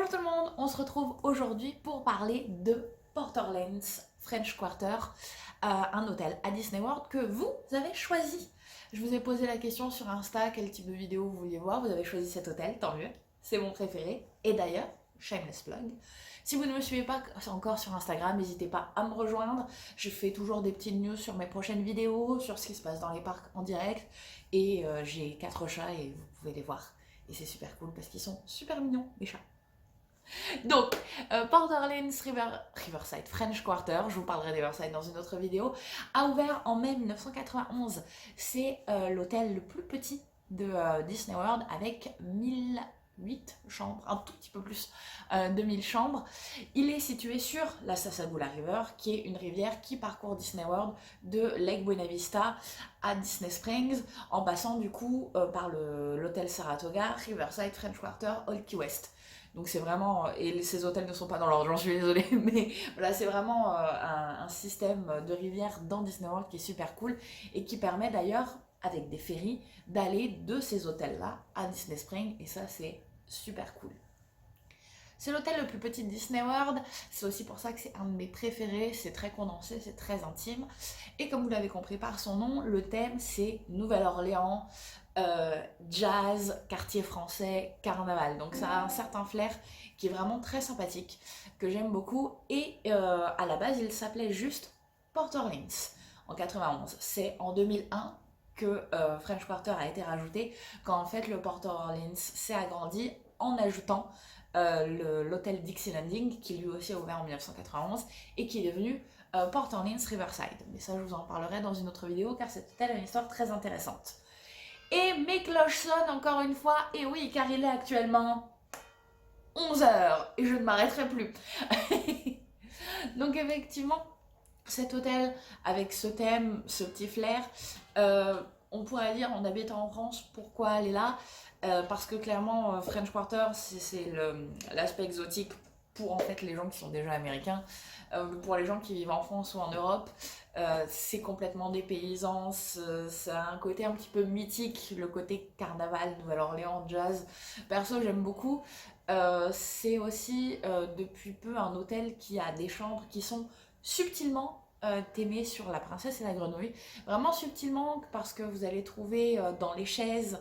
Bonjour tout le monde, on se retrouve aujourd'hui pour parler de Port-Orleans French Quarter, un hôtel à Disney World que vous avez choisi. Je vous ai posé la question sur Insta, quel type de vidéo vous vouliez voir, vous avez choisi cet hôtel, tant mieux, c'est mon préféré. Et d'ailleurs, shameless plug, si vous ne me suivez pas encore sur Instagram, n'hésitez pas à me rejoindre. Je fais toujours des petites news sur mes prochaines vidéos, sur ce qui se passe dans les parcs en direct. Et j'ai 4 chats et vous pouvez les voir. Et c'est super cool parce qu'ils sont super mignons, les chats. Donc, Port-Orleans Riverside French Quarter, je vous parlerai d'Riverside dans une autre vidéo, a ouvert en mai 1991. C'est l'hôtel le plus petit de Disney World avec 1008 chambres, un tout petit peu plus de 1000 chambres. Il est situé sur la Sassagoula River, qui est une rivière qui parcourt Disney World de Lake Buena Vista à Disney Springs, en passant du coup par l'hôtel Saratoga, Riverside French Quarter, Old Key West. Donc c'est vraiment, et ces hôtels ne sont pas dans l'ordre, j'en suis désolée, mais voilà, c'est vraiment un système de rivière dans Disney World qui est super cool et qui permet d'ailleurs, avec des ferries, d'aller de ces hôtels-là à Disney Springs, et ça c'est super cool. C'est l'hôtel le plus petit de Disney World, c'est aussi pour ça que c'est un de mes préférés, c'est très condensé, c'est très intime. Et comme vous l'avez compris par son nom, le thème c'est Nouvelle-Orléans, jazz, quartier français, carnaval. Donc ça a un certain flair qui est vraiment très sympathique, que j'aime beaucoup. Et à la base, il s'appelait juste Port-Orleans en 91. C'est en 2001 que French Quarter a été rajouté, quand en fait le Port-Orleans s'est agrandi en ajoutant l'hôtel Dixie Landing, qui lui aussi a ouvert en 1991 et qui est devenu Port-Orleans Riverside. Mais ça, je vous en parlerai dans une autre vidéo car cet hôtel a une histoire très intéressante. Et mes cloches sonnent encore une fois, et oui, car il est actuellement 11h et je ne m'arrêterai plus. Donc effectivement, cet hôtel avec ce thème, ce petit flair, on pourrait dire, en habitant en France, pourquoi elle est là, parce que clairement French Quarter c'est l'aspect exotique pour en fait les gens qui sont déjà américains. Pour les gens qui vivent en France ou en Europe, c'est complètement dépaysant, ça a un côté un petit peu mythique, le côté carnaval, Nouvelle-Orléans, jazz. Perso, j'aime beaucoup. C'est aussi depuis peu un hôtel qui a des chambres qui sont subtilement thémées sur la princesse et la grenouille. Vraiment subtilement, parce que vous allez trouver dans les chaises,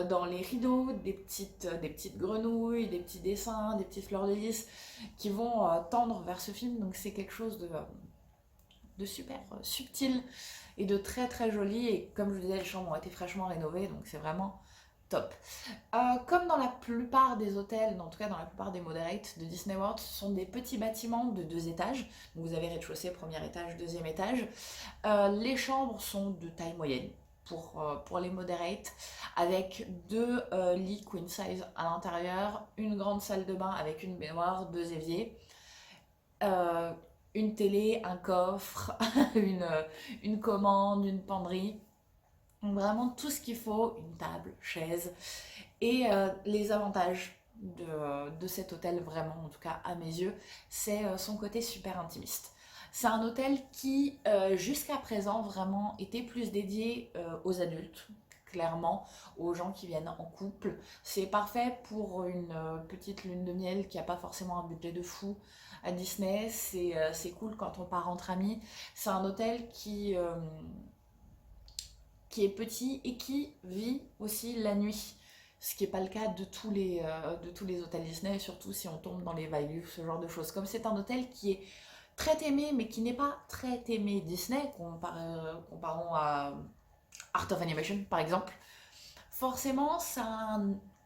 dans les rideaux, des petites grenouilles, des petits dessins, des petites fleurs de lys qui vont tendre vers ce film. Donc c'est quelque chose de super subtil et de très très joli. Et comme je vous disais, les chambres ont été fraîchement rénovées, donc c'est vraiment top. Comme dans la plupart des hôtels, en tout cas dans la plupart des moderates de Disney World, ce sont des petits bâtiments de 2 étages. Donc vous avez rez-de-chaussée, premier étage, deuxième étage. Les chambres sont de taille moyenne pour les moderates, avec 2 lits queen size à l'intérieur, une grande salle de bain avec une baignoire, 2 éviers, une télé, un coffre, une commande, une penderie. Donc vraiment tout ce qu'il faut, une table, chaise. Et les avantages de cet hôtel, vraiment, en tout cas à mes yeux, c'est son côté super intimiste. C'est un hôtel qui, jusqu'à présent, vraiment était plus dédié aux adultes, clairement, aux gens qui viennent en couple. C'est parfait pour une petite lune de miel qui n'a pas forcément un budget de fou à Disney. C'est cool quand on part entre amis. C'est un hôtel qui est petit et qui vit aussi la nuit. Ce qui n'est pas le cas de tous les hôtels Disney, surtout si on tombe dans les values, ce genre de choses. Comme c'est un hôtel qui est très aimé, mais qui n'est pas très aimé Disney, comparons à Art of Animation par exemple, forcément,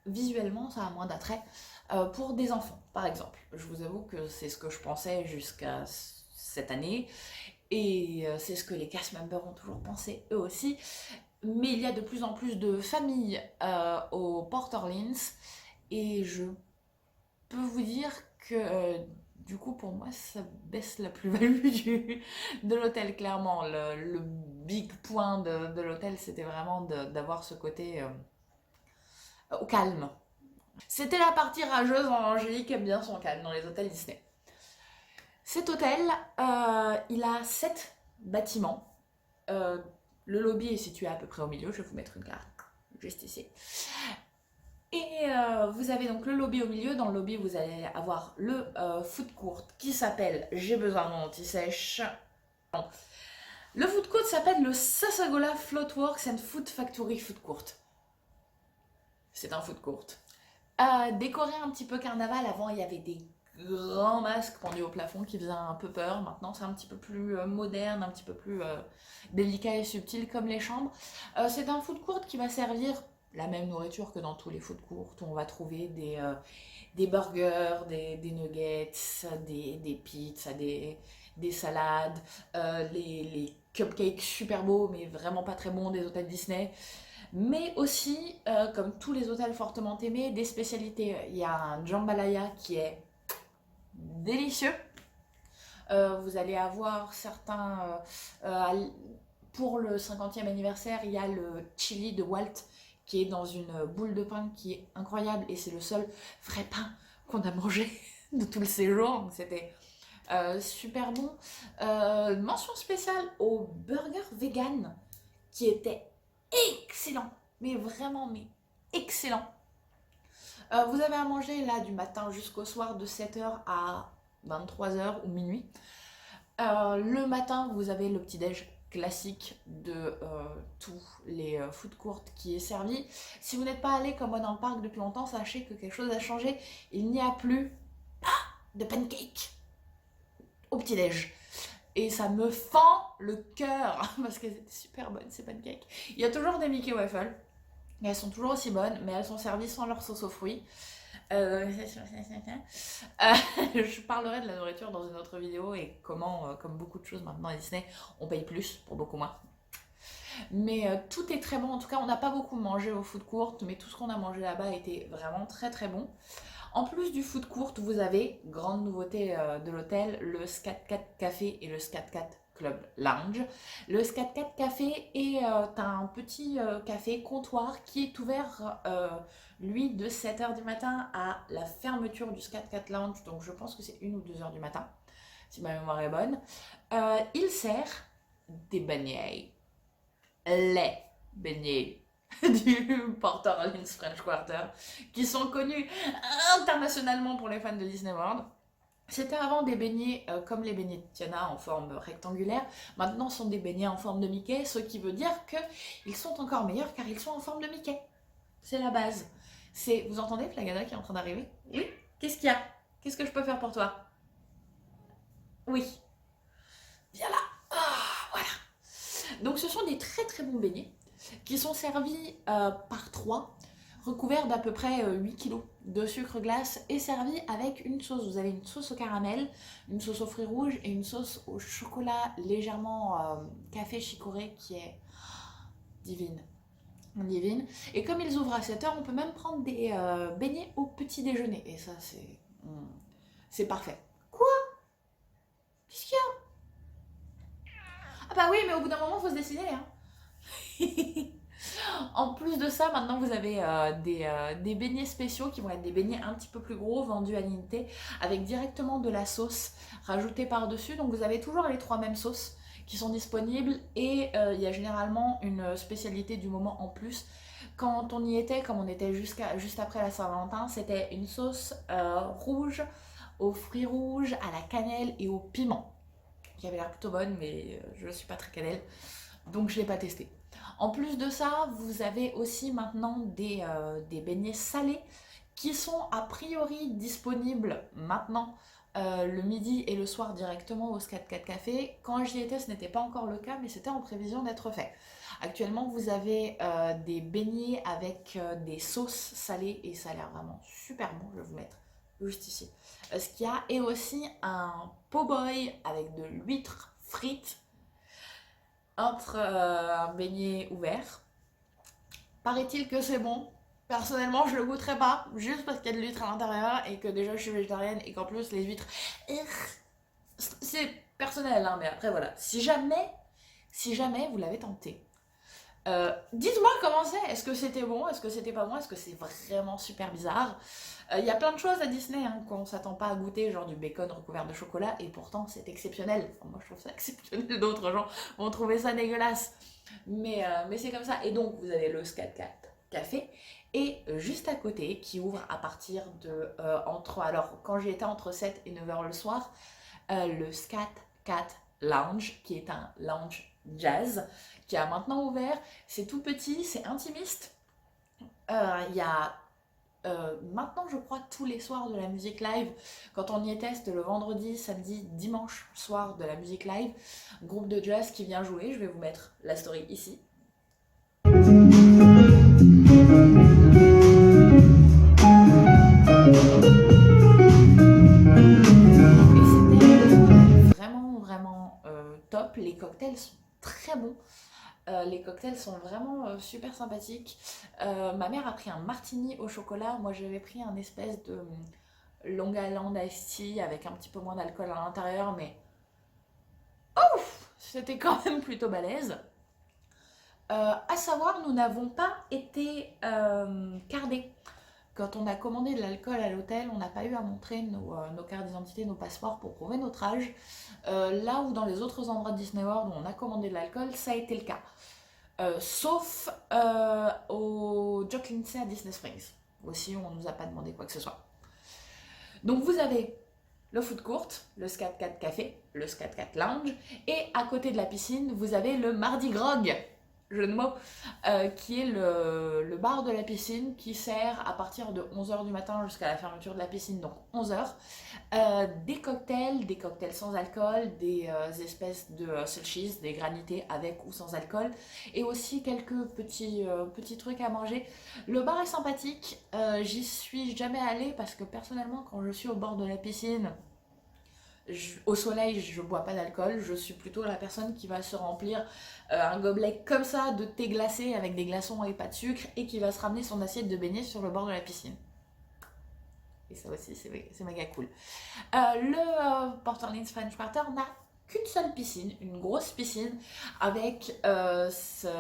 visuellement, ça a moins d'attrait pour des enfants, par exemple. Je vous avoue que c'est ce que je pensais jusqu'à cette année, et c'est ce que les cast members ont toujours pensé eux aussi. Mais il y a de plus en plus de familles au Port-Orleans, et je peux vous dire que du coup pour moi ça baisse la plus-value de l'hôtel, clairement. Le big point de l'hôtel, c'était vraiment d'avoir ce côté au calme. C'était la partie rageuse. Angélique aime bien son calme dans les hôtels Disney. Cet hôtel, il a 7 bâtiments. Le lobby est situé à peu près au milieu, je vais vous mettre une carte juste ici. Et vous avez donc le lobby au milieu. Dans le lobby, vous allez avoir le food court qui s'appelle J'ai besoin de mon anti-sèche. Le food court s'appelle le Sassagola Floatworks and Food Factory Food Court. C'est un food court. Décoré un petit peu carnaval, avant il y avait des grands masques pendus au plafond qui faisaient un peu peur. Maintenant c'est un petit peu plus moderne, un petit peu plus délicat et subtil comme les chambres. C'est un food court qui va servir la même nourriture que dans tous les food courts où on va trouver des burgers, des nuggets, des pizzas, des salades, les cupcakes super beaux mais vraiment pas très bons des hôtels Disney. Mais aussi, comme tous les hôtels fortement aimés, des spécialités. Il y a un jambalaya qui est délicieux. Vous allez avoir certains... pour le 50e anniversaire, il y a le chili de Walt qui est dans une boule de pain qui est incroyable. Et c'est le seul vrai pain qu'on a mangé de tout le séjour. Donc c'était super bon. Mention spéciale au burger vegan qui était excellent, mais vraiment, mais excellent. Vous avez à manger là du matin jusqu'au soir de 7h à 23h ou minuit. Le matin, vous avez le petit-déj classique de tous les food courts qui est servi. Si vous n'êtes pas allé comme moi dans le parc depuis longtemps, sachez que quelque chose a changé. Il n'y a plus de pancakes au petit-déj. Et ça me fend le cœur parce qu'elles étaient super bonnes ces pancakes. Il y a toujours des Mickey Waffles. Et elles sont toujours aussi bonnes, mais elles sont servies sans leur sauce aux fruits. Je parlerai de la nourriture dans une autre vidéo et comment, comme beaucoup de choses maintenant à Disney, on paye plus pour beaucoup moins. Mais tout est très bon. En tout cas, on n'a pas beaucoup mangé au food court, mais tout ce qu'on a mangé là-bas était vraiment très très bon. En plus du food court, vous avez, grande nouveauté de l'hôtel, le Scat Cat Café et le Scat Cat Club Lounge. Le Scat Cat Café est un petit café comptoir qui est ouvert, lui, de 7h du matin à la fermeture du Scat Cat Lounge. Donc je pense que c'est 1 ou 2h du matin, si ma mémoire est bonne. Il sert des beignets. Les beignets du Port Orleans French Quarter, qui sont connus internationalement pour les fans de Disney World. C'était avant des beignets comme les beignets de Tiana en forme rectangulaire. Maintenant, ce sont des beignets en forme de Mickey, ce qui veut dire qu'ils sont encore meilleurs car ils sont en forme de Mickey. C'est la base. Vous entendez Flagada qui est en train d'arriver? Oui. Qu'est-ce qu'il y a? Qu'est-ce que je peux faire pour toi? Oui. Viens là. Ah, voilà. Donc, ce sont des très très bons beignets qui sont servis par 3, recouverts d'à peu près 8 kg de sucre glace et servis avec une sauce. Vous avez une sauce au caramel, une sauce aux fruits rouges et une sauce au chocolat légèrement café chicorée qui est divine. Divine. Et comme ils ouvrent à 7h, on peut même prendre des beignets au petit déjeuner. Et ça, c'est parfait. Quoi? Qu'est-ce qu'il y a? Ah bah oui, mais au bout d'un moment, il faut se décider, hein. En plus de ça, maintenant vous avez des beignets spéciaux qui vont être des beignets un petit peu plus gros, vendus à l'unité, avec directement de la sauce rajoutée par-dessus. Donc vous avez toujours les 3 mêmes sauces qui sont disponibles et il y a généralement une spécialité du moment en plus. Quand on y était, comme on était juste après la Saint-Valentin, c'était une sauce rouge aux fruits rouges, à la cannelle et au piment, qui avait l'air plutôt bonne, mais je ne suis pas très cannelle, donc je ne l'ai pas testé. En plus de ça, vous avez aussi maintenant des beignets salés qui sont a priori disponibles maintenant le midi et le soir directement au Scat Cat Café. Quand j'y étais, ce n'était pas encore le cas, mais c'était en prévision d'être fait. Actuellement, vous avez des beignets avec des sauces salées et ça a l'air vraiment super bon. Je vais vous mettre juste ici ce qu'il y a. Et aussi un po' boy avec de l'huître frite entre un beignet ouvert. Paraît-il que c'est bon. Personnellement, je le goûterai pas, juste parce qu'il y a de l'huître à l'intérieur et que déjà je suis végétarienne et qu'en plus les huîtres, c'est personnel, hein, mais après voilà. Si jamais vous l'avez tenté, dites-moi comment c'est. Est-ce que c'était bon? Est-ce que c'était pas bon? Est-ce que c'est vraiment super bizarre? Il y a plein de choses à Disney qu'on s'attend pas à goûter, genre du bacon recouvert de chocolat, et pourtant c'est exceptionnel. Enfin, moi je trouve ça exceptionnel, d'autres gens vont trouver ça dégueulasse. Mais c'est comme ça. Et donc vous avez le Scat Cat Café Et juste à côté, qui ouvre à partir de alors quand j'y étais entre 7 et 9 heures le soir, le Scat Cat Lounge, qui est un lounge jazz, qui a maintenant ouvert. C'est tout petit, c'est intimiste. Il y a maintenant, je crois, tous les soirs de la musique live. Quand on y était, c'était le vendredi, samedi, dimanche soir de la musique live. Groupe de jazz qui vient jouer. Je vais vous mettre la story ici. Top, les cocktails sont très bons, les cocktails sont vraiment super sympathiques. Ma mère a pris un martini au chocolat, moi j'avais pris un espèce de Long Island Iced Tea avec un petit peu moins d'alcool à l'intérieur, mais c'était quand même plutôt balèze. À savoir, nous n'avons pas été cardés. Quand on a commandé de l'alcool à l'hôtel, on n'a pas eu à montrer nos cartes d'identité, nos passeports pour prouver notre âge. Là où dans les autres endroits de Disney World où on a commandé de l'alcool, ça a été le cas. Sauf au Jock Lindsay à Disney Springs. Aussi, on ne nous a pas demandé quoi que ce soit. Donc vous avez le food court, le Scat Cat Café, le Scat Cat Lounge, et à côté de la piscine, vous avez le Mardi Grog, jeu de mots, qui est le bar de la piscine qui sert à partir de 11h du matin jusqu'à la fermeture de la piscine, donc 11h. Des cocktails sans alcool, des espèces de slushies, des granités avec ou sans alcool, et aussi quelques petits trucs à manger. Le bar est sympathique, j'y suis jamais allée parce que personnellement quand je suis au bord de la piscine, au soleil, je bois pas d'alcool, je suis plutôt la personne qui va se remplir un gobelet comme ça de thé glacé avec des glaçons et pas de sucre et qui va se ramener son assiette de beignets sur le bord de la piscine. Et ça aussi, c'est méga cool. Le Port Orleans French Quarter n'a qu'une seule piscine, une grosse piscine avec ce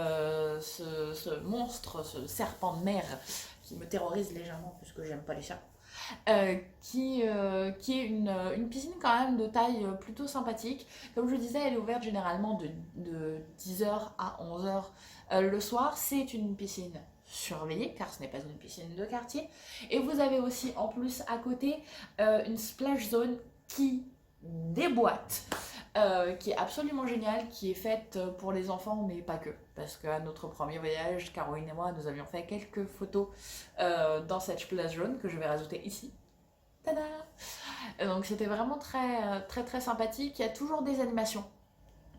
monstre, ce serpent de mer qui me terrorise légèrement puisque j'aime pas les chats. Qui est une piscine quand même de taille plutôt sympathique. Comme je disais, elle est ouverte généralement de 10h à 11h le soir. C'est une piscine surveillée car ce n'est pas une piscine de quartier. Et vous avez aussi en plus à côté une splash zone qui déboîte. Qui est absolument géniale, qui est faite pour les enfants, mais pas que. Parce qu'à notre premier voyage, Caroline et moi, nous avions fait quelques photos dans cette splash zone que je vais rajouter ici. Tada! Donc c'était vraiment très sympathique. Il y a toujours des animations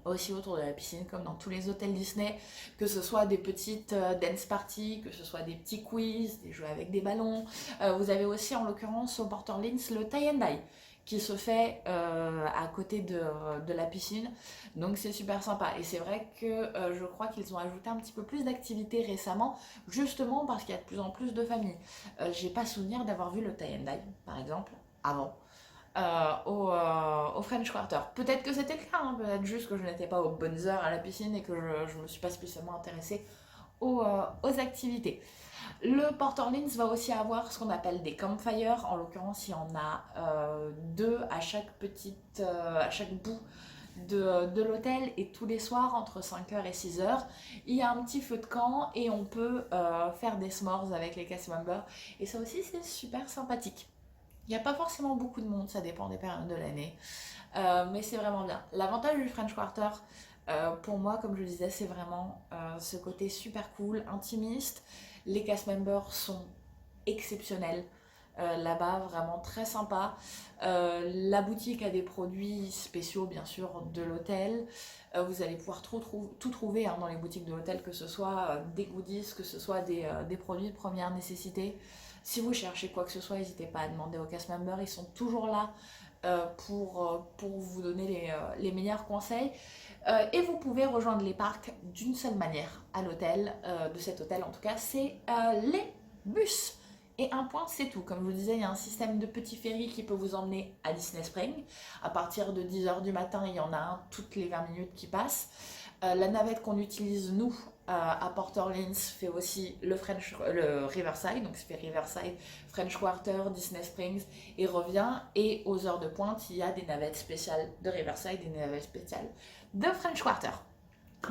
aussi autour de la piscine, comme dans tous les hôtels Disney, que ce soit des petites dance parties, que ce soit des petits quiz, des jeux avec des ballons. Vous avez aussi, en l'occurrence, au Port Orleans, le tie and dye qui se fait à côté de la piscine, donc c'est super sympa. Et c'est vrai que je crois qu'ils ont ajouté un petit peu plus d'activités récemment, justement parce qu'il y a de plus en plus de familles. J'ai pas souvenir d'avoir vu le tie and dye, par exemple, avant. Au French Quarter. Peut-être que c'était le cas, hein, peut-être juste que je n'étais pas aux bonnes heures à la piscine et que je me suis pas spécialement intéressée aux activités. Le Port Orleans va aussi avoir ce qu'on appelle des campfires, en l'occurrence il y en a deux à chaque bout de l'hôtel, et tous les soirs entre 5h et 6h il y a un petit feu de camp et on peut faire des s'mores avec les cast members, et ça aussi c'est super sympathique. Il n'y a pas forcément beaucoup de monde, ça dépend des périodes de l'année, mais c'est vraiment bien. L'avantage du French Quarter, pour moi, comme je le disais, c'est vraiment ce côté super cool, intimiste. Les cast members sont exceptionnels là-bas, vraiment très sympa. La boutique a des produits spéciaux, bien sûr, de l'hôtel. Vous allez pouvoir tout trouver hein, dans les boutiques de l'hôtel, que ce soit des goodies, que ce soit des produits de première nécessité. Si vous cherchez quoi que ce soit, n'hésitez pas à demander aux cast members, ils sont toujours là pour vous donner les meilleurs conseils. Et vous pouvez rejoindre les parcs d'une seule manière à l'hôtel, de cet hôtel en tout cas, c'est les bus. Et un point, c'est tout. Comme je vous disais, il y a un système de petits ferries qui peut vous emmener à Disney Springs. À partir de 10h du matin, il y en a un toutes les 20 minutes qui passent. La navette qu'on utilise, nous, à Port Orleans, fait aussi le Riverside. Donc, c'est fait Riverside, French Quarter, Disney Springs et revient. Et aux heures de pointe, il y a des navettes spéciales de Riverside et des navettes spéciales de French Quarter.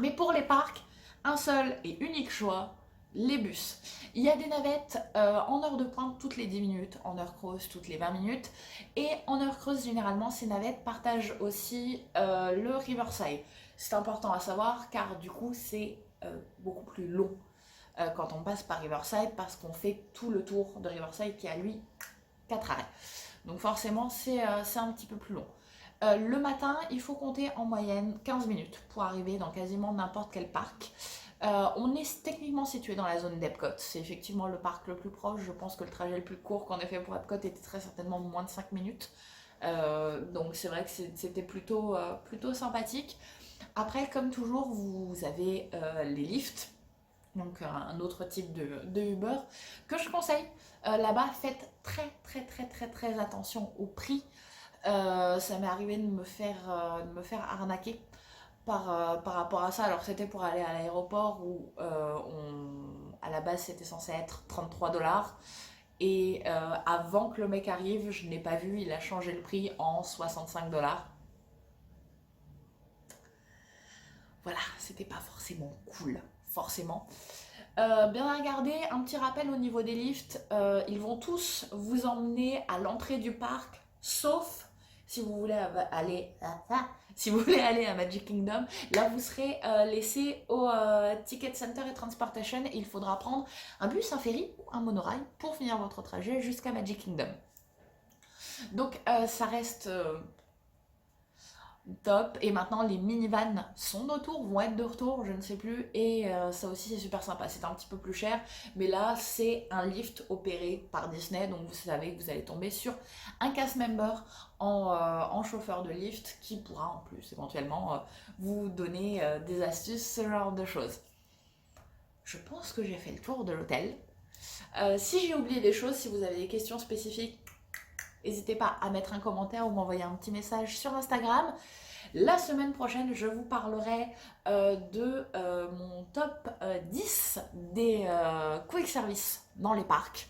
Mais pour les parcs, un seul et unique choix, les bus. Il y a des navettes en heure de pointe toutes les 10 minutes, en heure creuse toutes les 20 minutes. Et en heure creuse, généralement, ces navettes partagent aussi le Riverside. C'est important à savoir car du coup, c'est beaucoup plus long quand on passe par Riverside parce qu'on fait tout le tour de Riverside qui a lui 4 arrêts. Donc forcément, c'est un petit peu plus long. Le matin, il faut compter en moyenne 15 minutes pour arriver dans quasiment n'importe quel parc. On est techniquement situé dans la zone d'Epcot, c'est effectivement le parc le plus proche. Je pense que le trajet le plus court qu'on ait fait pour Epcot était très certainement moins de 5 minutes. Donc c'est vrai que c'était plutôt sympathique. Après, comme toujours, vous avez les lifts, donc un autre type de Uber que je conseille. Là-bas, faites très attention au prix. Ça m'est arrivé de me faire arnaquer par rapport à ça. Alors c'était pour aller à l'aéroport où à la base c'était censé être 33 $. Et avant que le mec arrive, je n'ai pas vu, il a changé le prix en 65 $. Voilà, c'était pas forcément cool, forcément. Bien regarder, un petit rappel au niveau des lifts, ils vont tous vous emmener à l'entrée du parc, sauf si vous voulez aller à Magic Kingdom. Là, vous serez laissé au Ticket Center et Transportation et il faudra prendre un bus, un ferry ou un monorail pour finir votre trajet jusqu'à Magic Kingdom. Donc, ça reste top. Et maintenant les minivans sont de retour, vont être de retour, je ne sais plus. Et ça aussi c'est super sympa, c'est un petit peu plus cher. Mais là c'est un lift opéré par Disney. Donc vous savez que vous allez tomber sur un cast member en chauffeur de lift qui pourra en plus éventuellement vous donner des astuces, ce genre de choses. Je pense que j'ai fait le tour de l'hôtel. Si j'ai oublié des choses, si vous avez des questions spécifiques, n'hésitez pas à mettre un commentaire ou m'envoyer un petit message sur Instagram. La semaine prochaine, je vous parlerai de mon top 10 des quick service dans les parcs.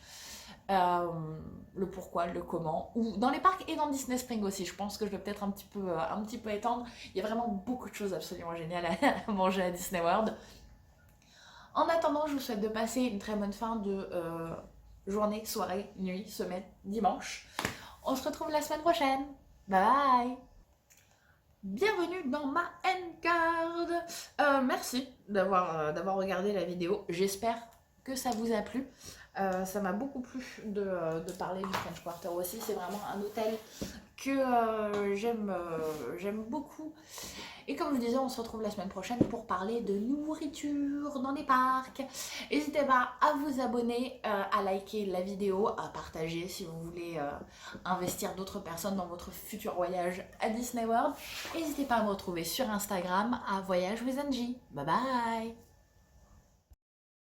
Le pourquoi, le comment, ou dans les parcs et dans Disney Spring aussi. Je pense que je vais peut-être un petit peu étendre. Il y a vraiment beaucoup de choses absolument géniales à manger à Disney World. En attendant, je vous souhaite de passer une très bonne fin de journée, soirée, nuit, semaine, dimanche. On se retrouve la semaine prochaine. Bye bye. Bienvenue dans ma N-card. Merci d'avoir regardé la vidéo. J'espère que ça vous a plu. Ça m'a beaucoup plu de parler du French Quarter aussi. C'est vraiment un hôtel que j'aime beaucoup. Et comme je disais, on se retrouve la semaine prochaine pour parler de nourriture dans les parcs. N'hésitez pas à vous abonner, à liker la vidéo, à partager si vous voulez investir d'autres personnes dans votre futur voyage à Disney World. N'hésitez pas à me retrouver sur Instagram à Voyage with Angie. Bye bye!